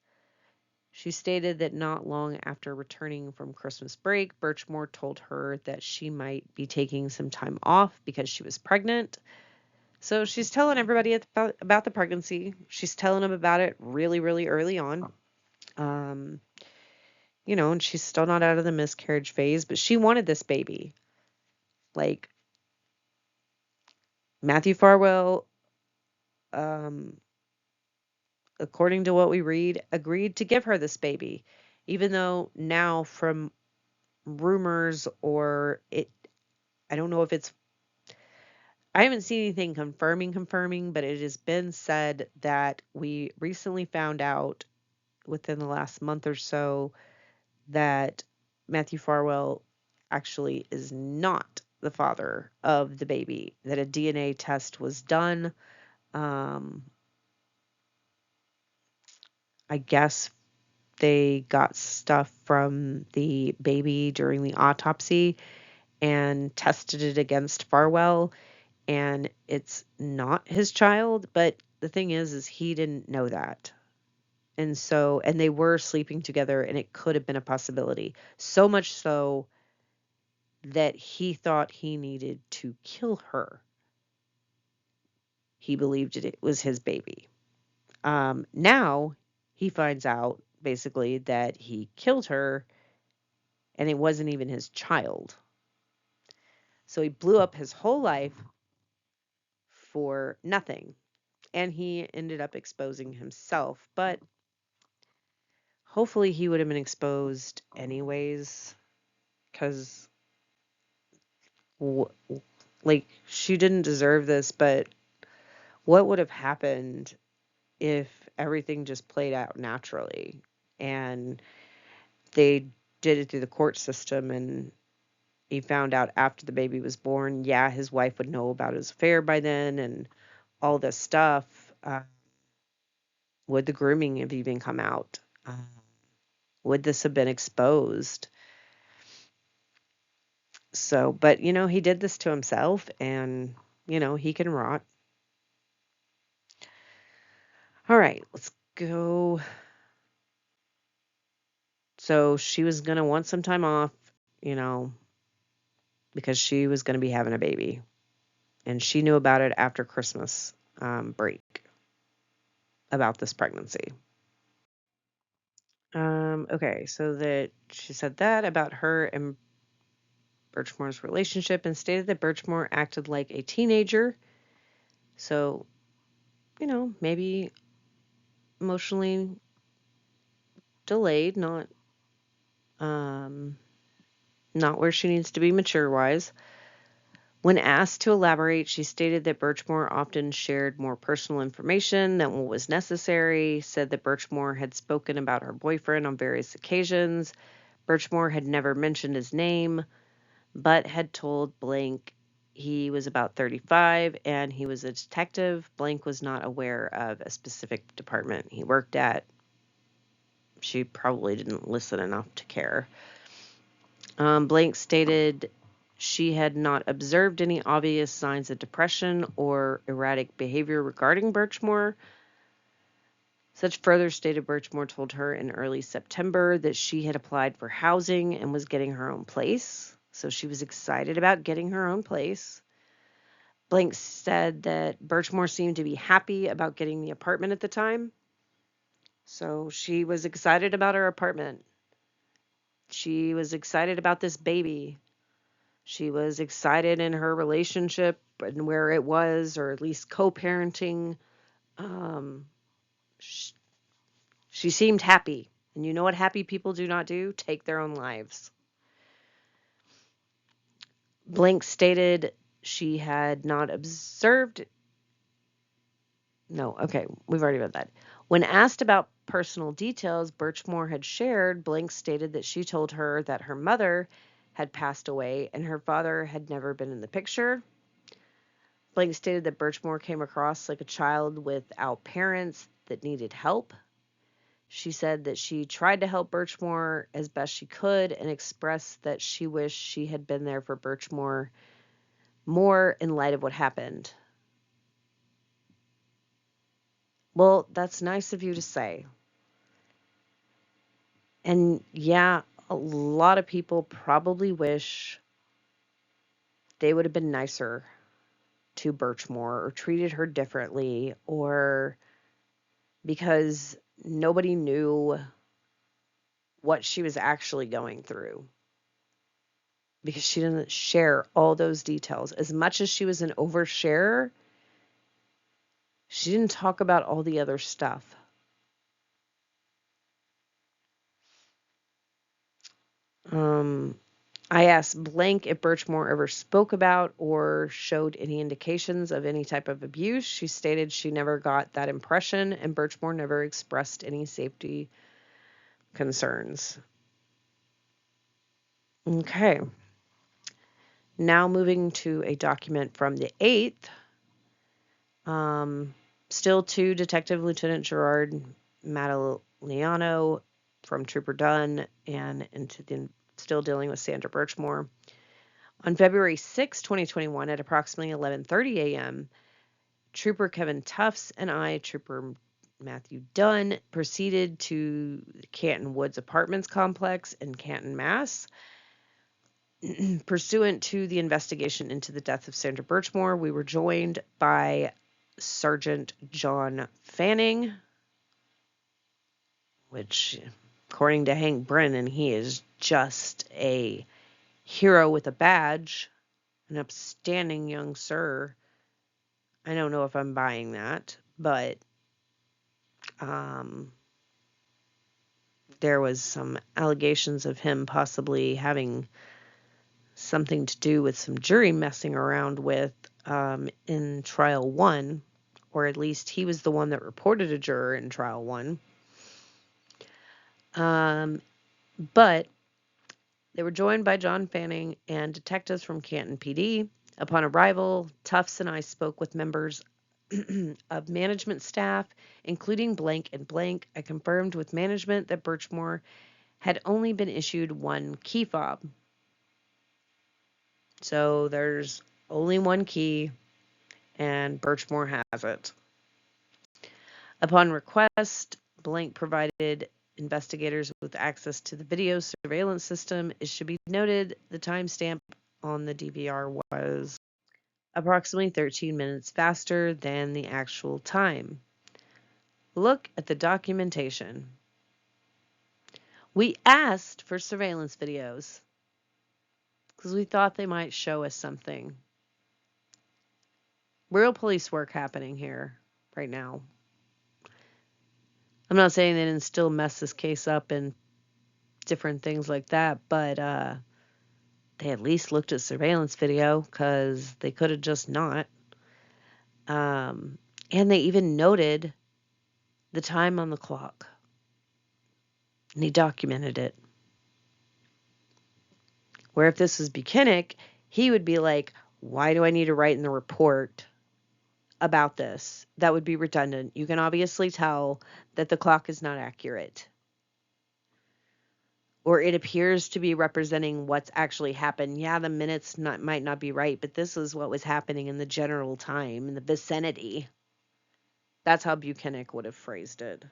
She stated that not long after returning from Christmas break, Birchmore told her that she might be taking some time off because she was pregnant. So she's telling everybody about the pregnancy. She's telling them about it really, really early on. Um, and she's still not out of the miscarriage phase, but she wanted this baby. Like, Matthew Farwell, um, according to what we read, agreed to give her this baby, even though now from rumors or I don't know if it's, I haven't seen anything confirming, but it has been said that we recently found out within the last month or so that Matthew Farwell actually is not the father of the baby, that a DNA test was done. Um, I guess they got stuff from the baby during the autopsy and tested it against Farwell, and it's not his child. But the thing is he didn't know that. And they were sleeping together, and it could have been a possibility. So much so that he thought he needed to kill her. He believed it was his baby. Now he finds out basically that he killed her and it wasn't even his child. So he blew up his whole life for nothing. And he ended up exposing himself. But hopefully he would have been exposed anyways. Because, like, she didn't deserve this. But what would have happened if everything just played out naturally and they did it through the court system and he found out after the baby was born? Yeah, his wife would know about his affair by then and all this stuff. Would the grooming have even come out? Would this have been exposed? So, but he did this to himself, and he can rot. All right, let's go. So she was gonna want some time off, you know, because she was gonna be having a baby, and she knew about it after Christmas break about this pregnancy. Okay, so that she said that about her and Birchmore's relationship and stated that Birchmore acted like a teenager. So, maybe emotionally delayed, um, not where she needs to be mature wise. When asked to elaborate, she stated that Birchmore often shared more personal information than what was necessary, said that Birchmore had spoken about her boyfriend on various occasions. Birchmore had never mentioned his name, but had told Blank he was about 35 and he was a detective. Blank was not aware of a specific department he worked at. She probably didn't listen enough to care. Blank stated she had not observed any obvious signs of depression or erratic behavior regarding Birchmore. Such further stated Birchmore told her in early September that she had applied for housing and was getting her own place. So she was excited about getting her own place. Blank said that Birchmore seemed to be happy about getting the apartment at the time. So she was excited about her apartment. She was excited about this baby. She was excited in her relationship and where it was, or at least co-parenting. Um, she seemed happy. And you know what happy people do not do? Take their own lives. Blank stated she had not observed. No, okay, we've already read that. When asked about personal details Birchmore had shared, Blank stated that she told her that her mother had passed away and her father had never been in the picture. Blank stated that Birchmore came across like a child without parents that needed help. She said that she tried to help Birchmore as best she could and expressed that she wished she had been there for Birchmore more in light of what happened. Well, that's nice of you to say. And yeah, a lot of people probably wish they would have been nicer to Birchmore or treated her differently, or because nobody knew what she was actually going through, because she didn't share all those details. As much as she was an oversharer, she didn't talk about all the other stuff. I asked Blank if Birchmore ever spoke about or showed any indications of any type of abuse. She stated she never got that impression, and Birchmore never expressed any safety concerns. Okay. Now moving to a document from the 8th. Still to Detective Lieutenant Gerard Mattaliano from Trooper Dunn, and still dealing with Sandra Birchmore. On February 6, 2021, at approximately 11:30 a.m., Trooper Kevin Tufts and I, Trooper Matthew Dunn, proceeded to the Canton Woods Apartments complex in Canton, Mass. Pursuant to the investigation into the death of Sandra Birchmore, we were joined by Sergeant John Fanning, which, according to Hank Brennan, he is just a hero with a badge, an upstanding young sir. I don't know if I'm buying that, but there was some allegations of him possibly having something to do with some jury messing around with in trial 1, or at least he was the one that reported a juror in trial 1. But they were joined by John Fanning and detectives from Canton PD. Upon arrival, Tufts and I spoke with members of management staff, including Blank and Blank. I confirmed with management that Birchmore had only been issued one key fob. So there's only one key, and Birchmore has it. Upon request, Blank provided investigators with access to the video surveillance system. It should be noted the timestamp on the DVR was approximately 13 minutes faster than the actual time. Look at the documentation. We asked for surveillance videos because we thought they might show us something. Real police work happening here right now. I'm not saying they didn't still mess this case up and different things like that, but they at least looked at surveillance video, because they could have just not. And they even noted the time on the clock. And he documented it. Where if this was Buchanan, he would be like, why do I need to write in the report about this? That would be redundant. You can obviously tell that the clock is not accurate, or it appears to be representing what's actually happened. Yeah, the minutes might not be right, but this is what was happening in the general time, in the vicinity. That's how Buchanan would have phrased it.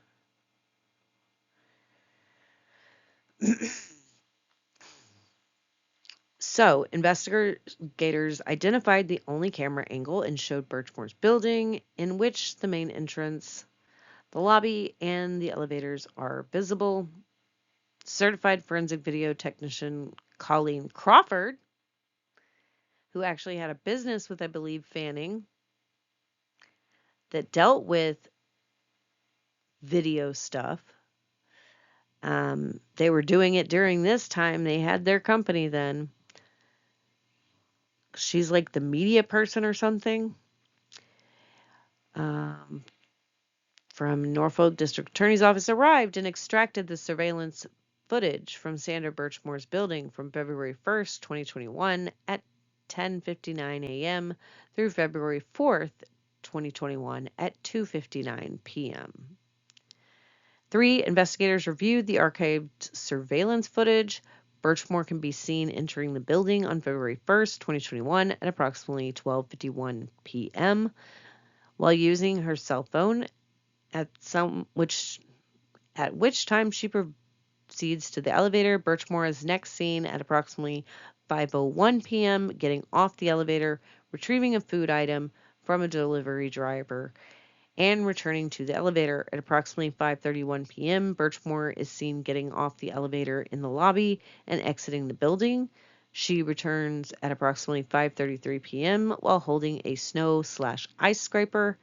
So, investigators identified the only camera angle and showed Birchmore's building, in which the main entrance, the lobby, and the elevators are visible. Certified forensic video technician Colleen Crawford, who actually had a business with, I believe, Fanning, that dealt with video stuff. They were doing it during this time. They had their company then. She's like the media person or something. From Norfolk District Attorney's Office arrived and extracted the surveillance footage from Sandra Birchmore's building from February 1st, 2021 at 10:59 a.m. through February 4th, 2021 at 2:59 p.m. 3. Investigators reviewed the archived surveillance footage. Birchmore can be seen entering the building on February 1st, 2021 at approximately 12:51 p.m. while using her cell phone, at which time she proceeds to the elevator. Birchmore is next seen at approximately 5:01 p.m. getting off the elevator, retrieving a food item from a delivery driver, and returning to the elevator. At approximately 5:31 p.m., Birchmore is seen getting off the elevator in the lobby and exiting the building. She returns at approximately 5:33 p.m. while holding a snow/ice scraper.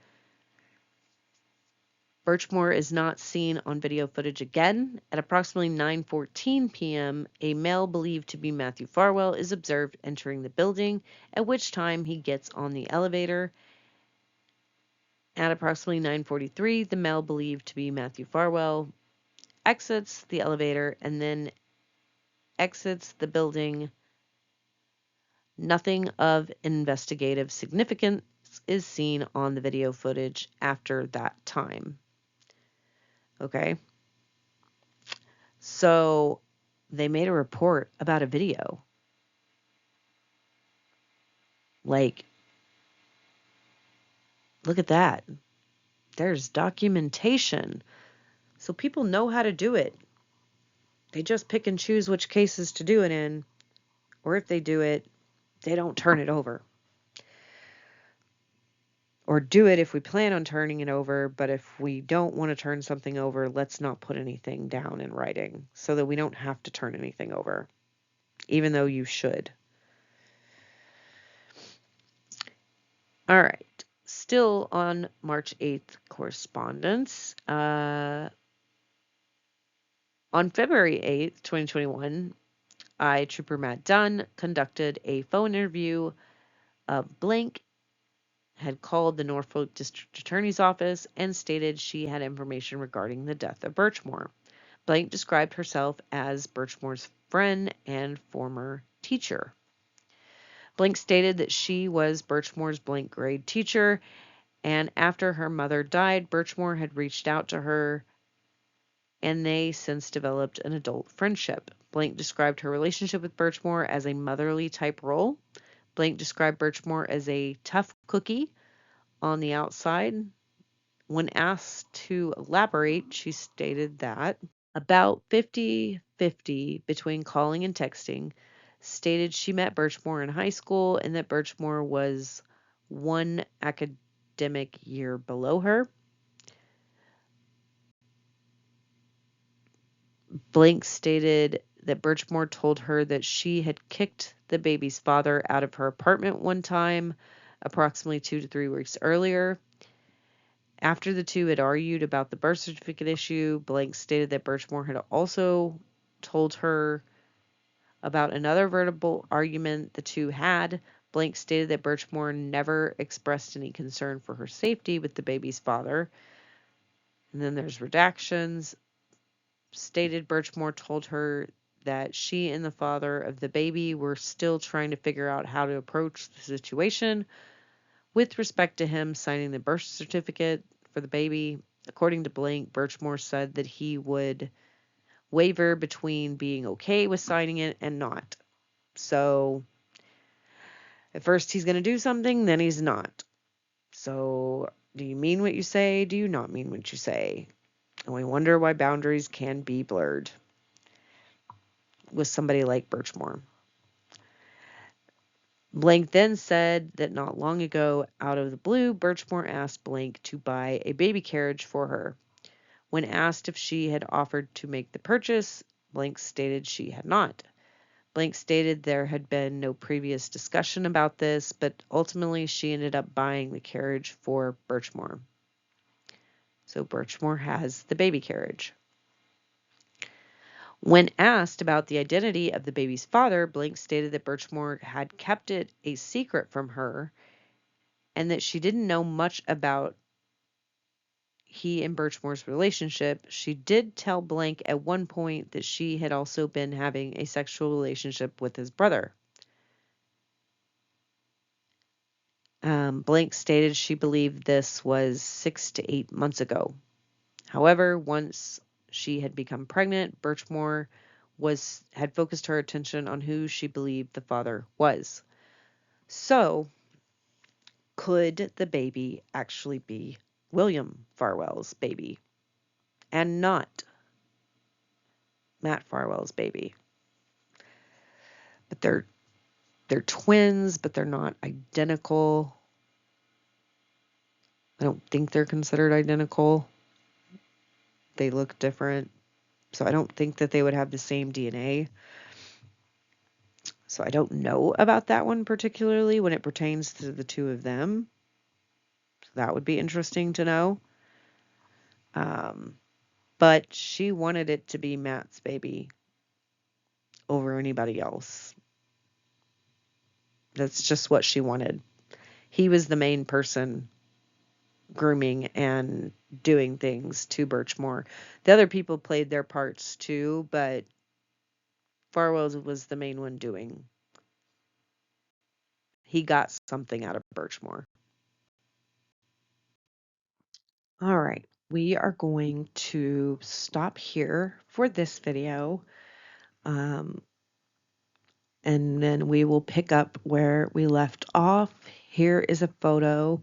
Birchmore is not seen on video footage again. At approximately 9:14 p.m., a male believed to be Matthew Farwell is observed entering the building, at which time he gets on the elevator. At approximately 9:43, the male believed to be Matthew Farwell exits the elevator and then exits the building. Nothing of investigative significance is seen on the video footage after that time. Okay. So they made a report about a video. Like, look at that. There's documentation. So people know how to do it. They just pick and choose which cases to do it in. Or if they do it, they don't turn it over. Or do it if we plan on turning it over, but if we don't want to turn something over, let's not put anything down in writing so that we don't have to turn anything over, even though you should. All right. Still on March 8th correspondence. On February 8th, 2021, Trooper Matt Dunn conducted a phone interview of Blank had called the Norfolk District Attorney's Office and stated she had information regarding the death of Birchmore. Blank described herself as Birchmore's friend and former teacher. Blank stated that she was Birchmore's blank grade teacher, and after her mother died, Birchmore had reached out to her, and they since developed an adult friendship. Blank described her relationship with Birchmore as a motherly type role. Blank described Birchmore as a tough cookie on the outside. When asked to elaborate, she stated that about 50-50 between calling and texting, stated she met Birchmore in high school and that Birchmore was one academic year below her. Blank stated that Birchmore told her that she had kicked the baby's father out of her apartment one time, approximately 2 to 3 weeks earlier. After the two had argued about the birth certificate issue, Blank stated that Birchmore had also told her about another verbal argument the two had. Blank stated that Birchmore never expressed any concern for her safety with the baby's father. And then there's redactions. Stated Birchmore told her that she and the father of the baby were still trying to figure out how to approach the situation with respect to him signing the birth certificate for the baby. According to Blank, Birchmore said that he would waver between being okay with signing it and not. So at first he's going to do something, then he's not. So do you mean what you say? Do you not mean what you say? And we wonder why boundaries can be blurred with somebody like Birchmore. Blank then said that not long ago, out of the blue, Birchmore asked Blank to buy a baby carriage for her. When asked if she had offered to make the purchase, Blank stated she had not. Blank stated there had been no previous discussion about this, but ultimately she ended up buying the carriage for Birchmore. So Birchmore has the baby carriage. When asked about the identity of the baby's father, Blank stated that Birchmore had kept it a secret from her and that she didn't know much about he and Birchmore's relationship. She did tell Blank at one point that she had also been having a sexual relationship with his brother. Blank stated she believed this was 6 to 8 months ago. However, once she had become pregnant, Birchmore had focused her attention on who she believed the father was. So, could the baby actually be William Farwell's baby and not Matt Farwell's baby? But they're twins, but they're not identical. I don't think they're considered identical. They look different. So I don't think that they would have the same DNA. So I don't know about that one particularly when it pertains to the two of them. So that would be interesting to know. Um, but she wanted it to be Matt's baby over anybody else. That's just what she wanted. He was the main person grooming and doing things to Birchmore. The other people played their parts too, but Farwell was the main one doing. He got something out of Birchmore. All right, we are going to stop here for this video. Um, and then we will pick up where we left off. Here is a photo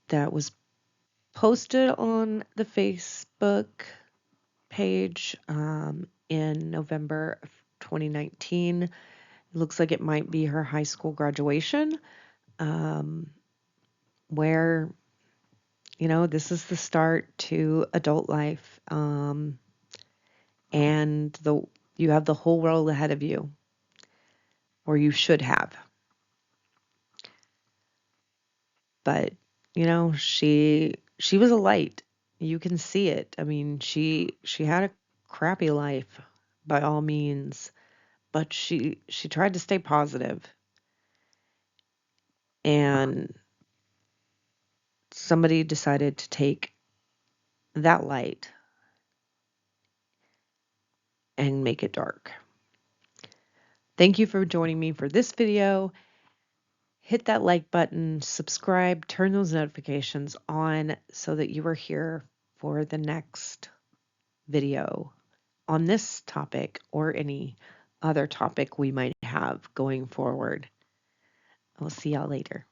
that was posted on the Facebook page in November of 2019. It looks like it might be her high school graduation, um, where, this is the start to adult life. And you have the whole world ahead of you, or you should have. But, she was a light. You can see it. I mean, she had a crappy life by all means, but she tried to stay positive. And somebody decided to take that light and make it dark. Thank you for joining me for this video. Hit that like button, subscribe, turn those notifications on so that you are here for the next video on this topic or any other topic we might have going forward. I'll see y'all later.